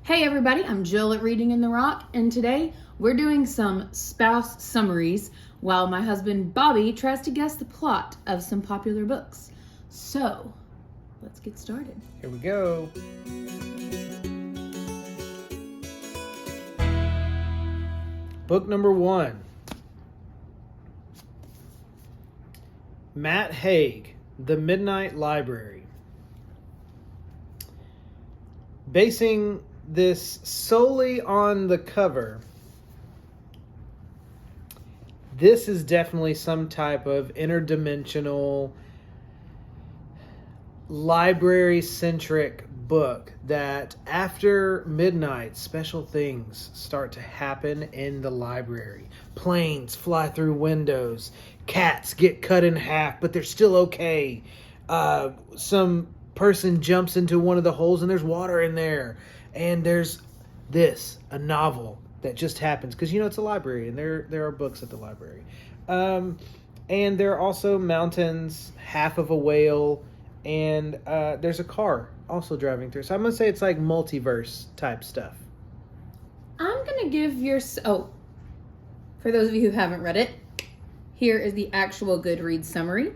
Hey everybody, I'm Jill at Reading in the Rock, and today we're doing some spouse summaries while my husband Bobby tries to guess the plot of some popular books. So, let's get started. Here we go. Book number 1. Matt Haig, The Midnight Library. Basing this solely on the cover, this is definitely some type of interdimensional, library-centric book that after midnight, special things start to happen in the library. Planes fly through windows. Cats get cut in half, but they're still okay. Some person jumps into one of the holes and there's water in there. And there's a novel that just happens. Because, it's a library and there are books at the library. And there are also mountains, half of a whale, and there's a car also driving through. So I'm going to say it's like multiverse type stuff. I'm going to give for those of you who haven't read it, here is the actual Goodreads summary.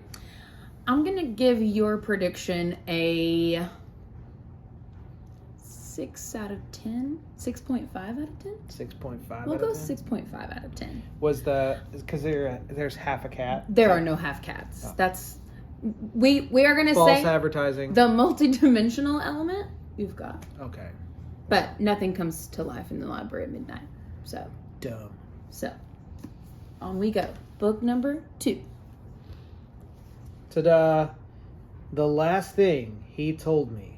I'm going to give your prediction a 6 out of 10? 6.5 out of 10? 6.5 We'll out go of 10? 6.5 out of 10. Because there's half a cat? There are no half cats. Oh. That's... We are going to say... False advertising. The multi-dimensional element, you've got. Okay. But nothing comes to life in the library at midnight. So... Dumb. So, on we go. Book number 2. Ta-da! The last thing he told me,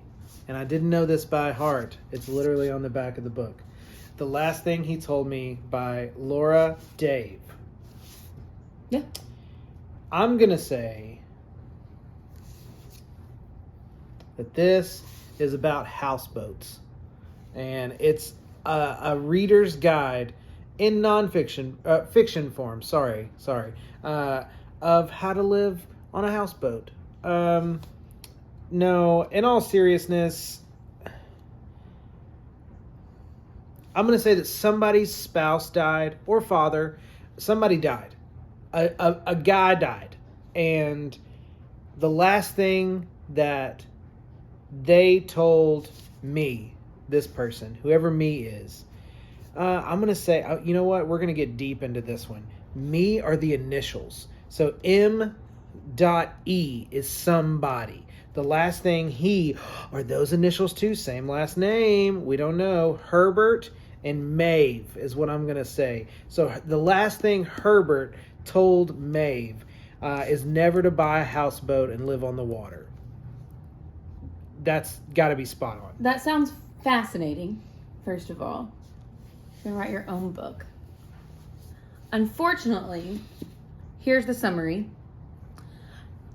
and I didn't know this by heart, it's literally on the back of the book. The Last Thing He Told Me by Laura Dave. Yeah. I'm going to say that this is about houseboats. And it's a reader's guide in nonfiction, fiction form, sorry, of how to live on a houseboat. No, in all seriousness, I'm going to say that somebody's spouse died, or father, somebody died. A guy died. And the last thing that they told me, this person, whoever me is, I'm going to say, you know what? We're going to get deep into this one. Me are the initials. So M.E is somebody. The last thing are those initials too? Same last name. We don't know. Herbert and Maeve is what I'm going to say. So the last thing Herbert told Maeve is never to buy a houseboat and live on the water. That's got to be spot on. That sounds fascinating, first of all. You can write your own book. Unfortunately, here's the summary.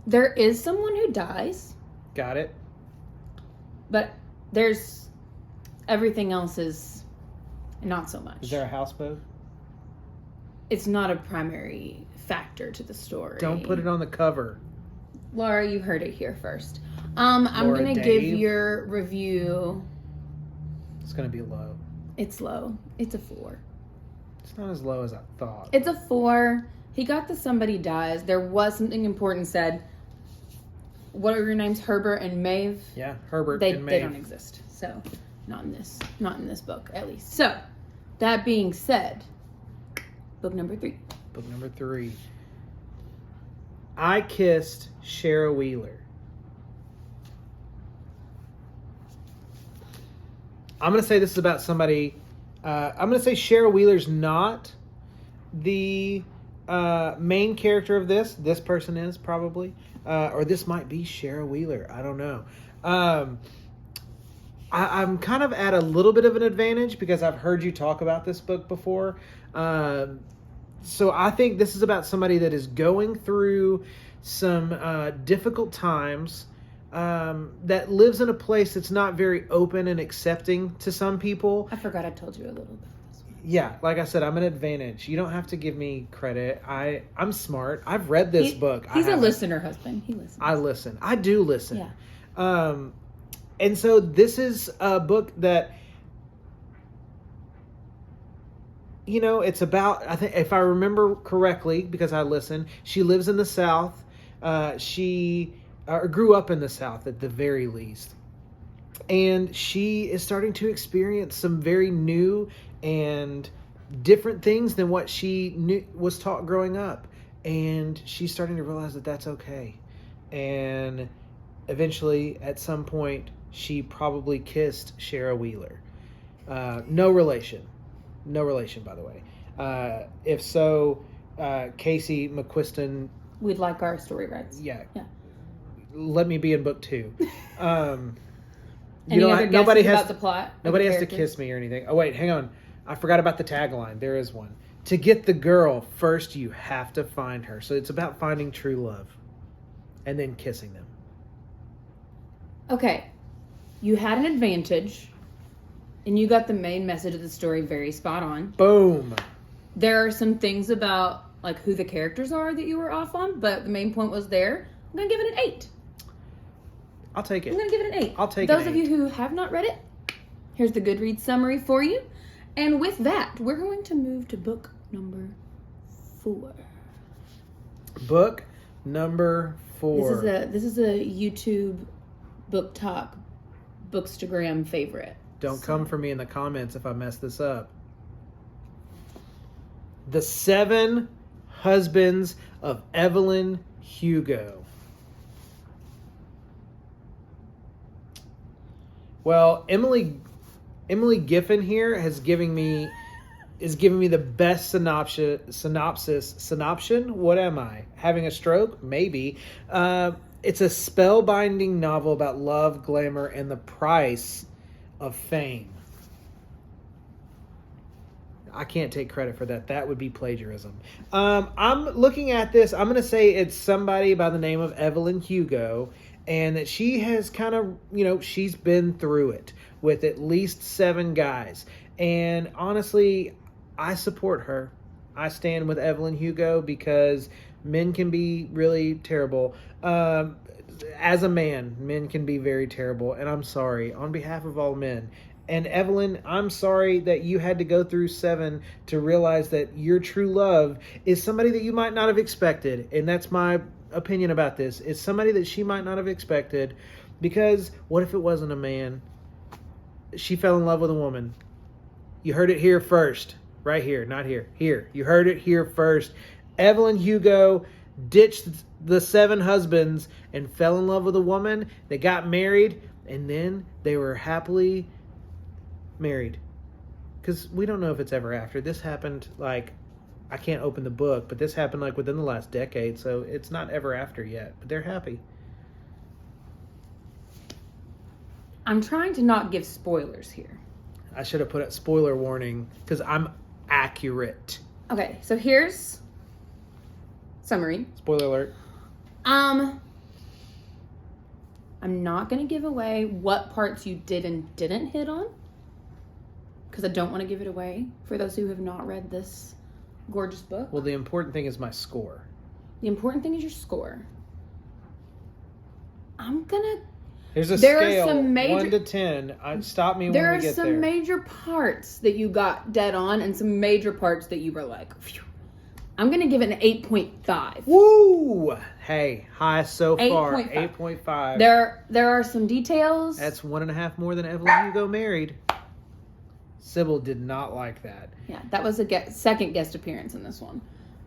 There is someone who dies. Got it. But everything else is not so much. Is there a houseboat? It's not a primary factor to the story. Don't put it on the cover. Laura, you heard it here first. I'm going to give your review... It's going to be low. It's low. It's a 4. It's not as low as I thought. It's a 4. He got the somebody dies. There was something important said. What are your names? Herbert and Maeve? Yeah, Herbert and Maeve. They don't exist. So, not in this book, at least. So, that being said, book number 3. Book number 3. I Kissed Sheryl Wheeler. I'm going to say this is about somebody... I'm going to say Sheryl Wheeler's not the main character of this. This person is, probably. Or this might be Sheryl Wheeler. I don't know. I'm kind of at a little bit of an advantage because I've heard you talk about this book before. So I think this is about somebody that is going through some difficult times, that lives in a place that's not very open and accepting to some people. I forgot I told you a little bit. Yeah, like I said, I'm an advantage. You don't have to give me credit. I'm smart. I've read this book. He's a listener, husband. He listens. I listen. I do listen. Yeah. And so this is a book that it's about, I think, if I remember correctly, because I listened, she lives in the South. She grew up in the South at the very least. And she is starting to experience some very new and different things than what she was taught growing up. And she's starting to realize that that's okay. And eventually, at some point, she probably kissed Sheryl Wheeler. No relation. No relation, by the way. If so, Casey McQuiston... We'd like our story rights. Yeah. Let me be in book 2. Any other guesses about the plot? Nobody has to kiss me or anything. Oh, wait, hang on. I forgot about the tagline. There is one. To get the girl, first you have to find her. So it's about finding true love. And then kissing them. Okay. You had an advantage. And you got the main message of the story very spot on. Boom. There are some things about like who the characters are that you were off on. But the main point was there. I'm going to give it an 8. I'll take it. I'm going to give it an 8. I'll take Those an of 8. you who have not read it, here's the Goodreads summary for you. And with that, we're going to move to book number 4. Book number 4. This is a YouTube book talk, Bookstagram favorite. Don't come for me in the comments if I mess this up. The 7 Husbands of Evelyn Hugo. Well, Emily Giffen here is giving me the best synopsis. What am I? Having a stroke? Maybe. It's a spellbinding novel about love, glamour, and the price of fame. I can't take credit for that. That would be plagiarism. I'm looking at this. I'm going to say it's somebody by the name of Evelyn Hugo. And that she has kind of, she's been through it with at least 7 guys. And honestly, I support her. I stand with Evelyn Hugo because men can be really terrible. As a man, men can be very terrible. And I'm sorry on behalf of all men. And Evelyn, I'm sorry that you had to go through 7 to realize that your true love is somebody that you might not have expected. And that's my opinion about this. It's somebody that she might not have expected, because what if it wasn't a man? She fell in love with a woman. You heard it here first. Right here, not here. Here. You heard it here first. Evelyn Hugo ditched the 7 husbands and fell in love with a woman. They got married, and then they were happily married. Because we don't know if it's ever after. This happened I can't open the book, but this happened within the last decade, so it's not ever after yet. But they're happy. I'm trying to not give spoilers here. I should have put a spoiler warning because I'm accurate. Okay, so here's summary. Spoiler alert. I'm not going to give away what parts you did and didn't hit on, because I don't want to give it away for those who have not read this gorgeous book. Well, the important thing is my score. The important thing is your score. There's a there scale, are some major, 1 to 10. Stop me when we get there. There are some major parts that you got dead on, and some major parts that you were like, phew. I'm going to give it an 8.5. Woo! Hey, high so far. 8.5. 8.5. There are some details. That's 1.5 more than Evelyn Hugo married. Sybil did not like that. Yeah, that was a second guest appearance in this one.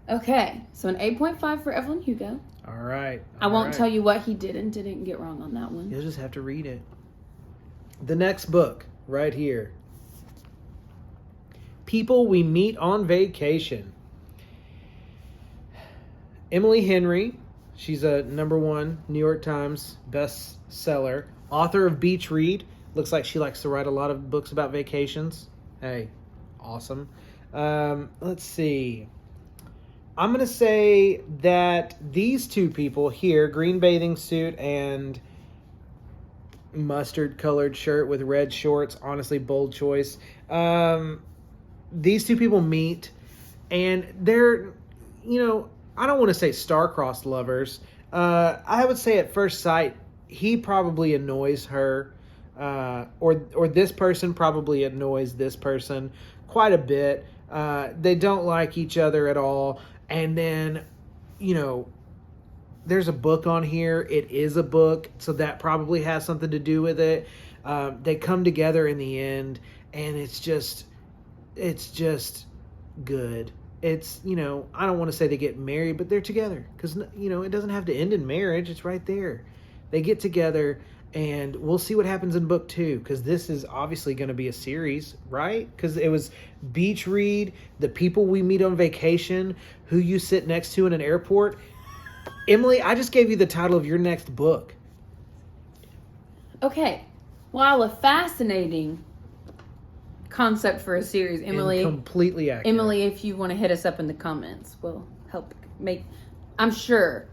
Okay, so an 8.5 for Evelyn Hugo. All right. I won't tell you what he did and didn't get wrong on that one. You'll just have to read it. The next book, right here. People We Meet on Vacation. Emily Henry. She's a #1 New York Times bestseller. Author of Beach Read. Looks like she likes to write a lot of books about vacations. Hey, awesome. Let's see. I'm going to say that these 2 people here, green bathing suit and mustard colored shirt with red shorts, honestly, bold choice. These 2 people meet, and they're, I don't want to say star-crossed lovers. I would say at first sight, he probably annoys her. Or this person probably annoys this person quite a bit. They don't like each other at all. And then, there's a book on here. It is a book, so that probably has something to do with it. They come together in the end, and it's just good. It's, I don't want to say they get married, but they're together because, it doesn't have to end in marriage. It's right there. They get together, and we'll see what happens in book 2 because this is obviously going to be a series, right? Because it was beach read, the people we meet on vacation, who you sit next to in an airport. Emily, I just gave you the title of your next book. Okay. While a fascinating concept for a series, Emily. And completely accurate. Emily, if you want to hit us up in the comments, we'll help make. I'm sure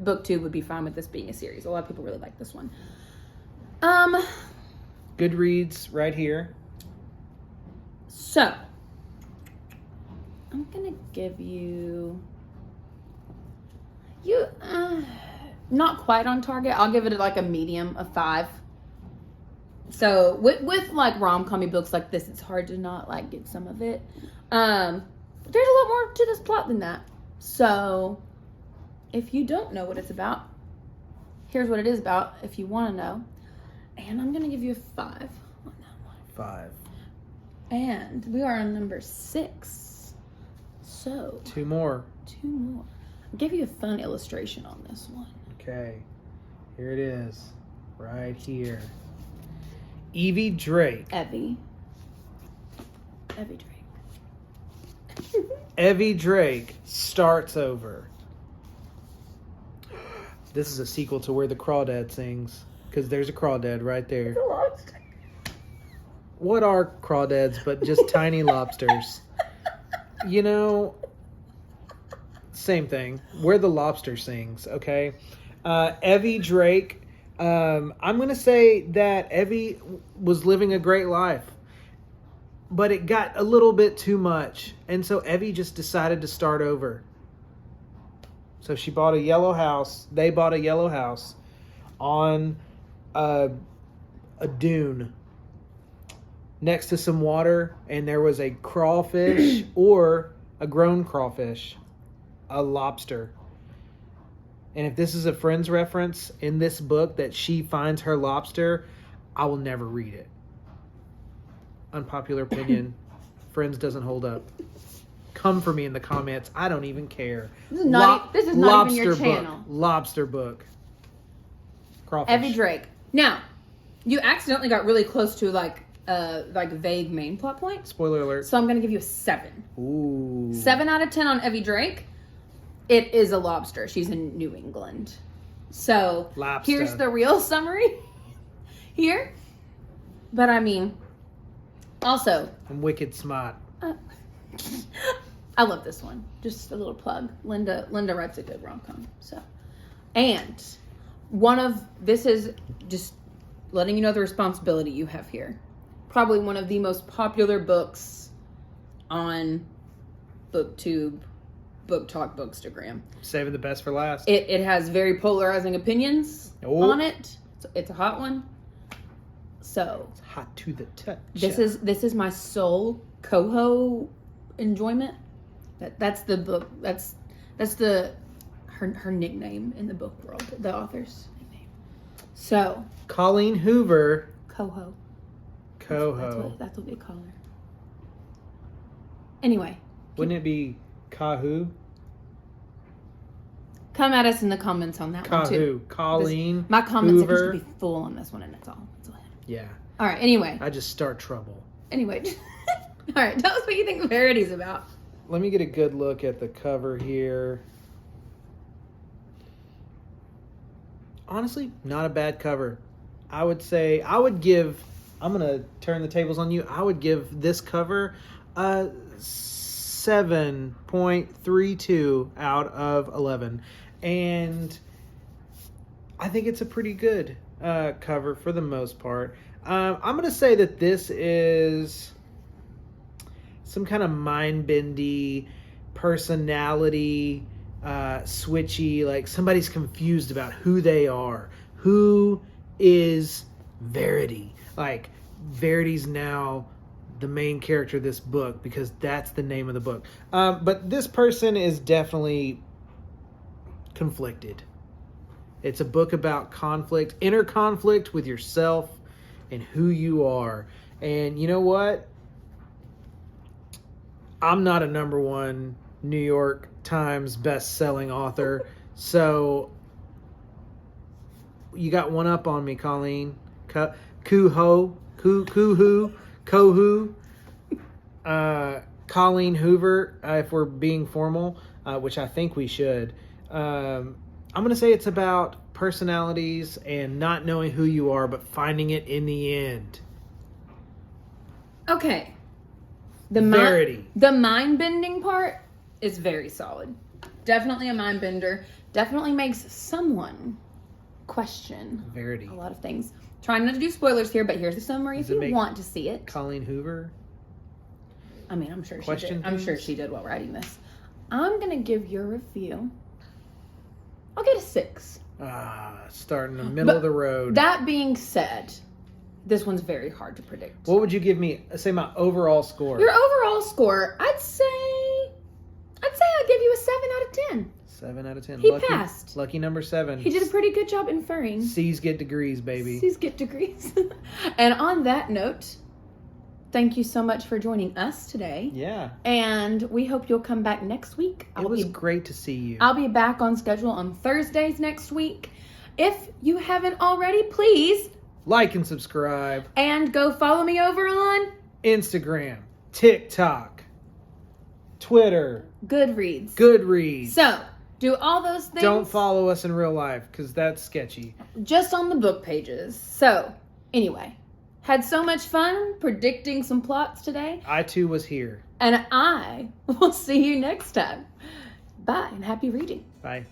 book 2 would be fine with this being a series. A lot of people really like this one. Goodreads right here. So, I'm gonna give you not quite on target. I'll give it like a medium of 5. So with like rom-com books like this, it's hard to not like get some of it. There's a lot more to this plot than that. So if you don't know what it's about, here's what it is about if you want to know. And I'm gonna give you a 5 on that one. 5. And we are on number 6. So 2 more. 2 more. I'll give you a fun illustration on this one. Okay. Here it is. Right here. Evie Drake. Evie Drake. Evie Drake starts over. This is a sequel to Where the Crawdad Sings. Because there's a crawdad right there. What are crawdads but just tiny lobsters? Same thing. Where the Lobster Sings, okay? Evie Drake. I'm going to say that Evie was living a great life. But it got a little bit too much. And so Evie just decided to start over. So she bought a yellow house. They bought a yellow house on a dune next to some water. And there was a crawfish or a grown crawfish. A lobster. And if this is a Friends reference in this book that she finds her lobster, I will never read it. Unpopular opinion. Friends doesn't hold up. Come for me in the comments. I don't even care. This is not even your channel. Lobster book. Crawfish. Evie Drake. Now, you accidentally got really close to like vague main plot point. Spoiler alert. So I'm going to give you a 7. Ooh. 7 out of 10 on Evie Drake. It is a lobster. She's in New England. So Lobster. Here's the real summary here. But I mean, also. I'm wicked smart. I love this one. Just a little plug. Linda writes a good rom-com. So, and this is just letting you know the responsibility you have here. Probably one of the most popular books on BookTube, Book Talk, Bookstagram. Saving the best for last. It has very polarizing opinions on it. So it's a hot one. So it's hot to the touch. This is my sole coho enjoyment. That's the book. That's her nickname in the book world. The author's nickname. So Colleen Hoover. Coho. Coho. That's what they call her. Anyway. Wouldn't it be Kahoo? Come at us in the comments on that one too. Colleen. My comment section Hoover. should be full on this one, and that's all. Yeah. All right. Anyway. I just start trouble. Anyway. All right. Tell us what you think the parody's about. Let me get a good look at the cover here. Honestly, not a bad cover. I would say I'm going to turn the tables on you. I would give this cover a 7.32 out of 11. And I think it's a pretty good cover for the most part. I'm going to say that this is some kind of mind-bendy, personality, switchy, like somebody's confused about who they are. Who is Verity? Like, Verity's now the main character of this book, because that's the name of the book. But this person is definitely conflicted. It's a book about conflict, inner conflict with yourself and who you are. And you know what? I'm not a #1 New York Times best-selling author, so you got one up on me, Colleen. Kohu, Colleen Hoover, if we're being formal, which I think we should. I'm going to say it's about personalities and not knowing who you are, but finding it in the end. Okay. Verity. The mind-bending part is very solid. Definitely a mind-bender. Definitely makes someone question Verity. a lot of things. Trying not to do spoilers here, but here's the summary if you want to see it. Colleen Hoover? I mean, I'm sure she Question did. I'm sure she did while writing this. I'm going to give your review. I'll get a 6. Starting in the middle of the road. That being said, this one's very hard to predict. What would you give me? Say my overall score. Your overall score, I'd say I'd give you a 7 out of 10. 7 out of 10. He passed. Lucky number 7. He did a pretty good job inferring. C's get degrees, baby. C's get degrees. And on that note, thank you so much for joining us today. Yeah. And we hope you'll come back next week. It was great to see you. I'll be back on schedule on Thursdays next week. If you haven't already, please like and subscribe. And go follow me over on Instagram, TikTok, Twitter, Goodreads. So, do all those things. Don't follow us in real life, because that's sketchy. Just on the book pages. So, anyway, had so much fun predicting some plots today. I too was here. And I will see you next time. Bye, and happy reading. Bye.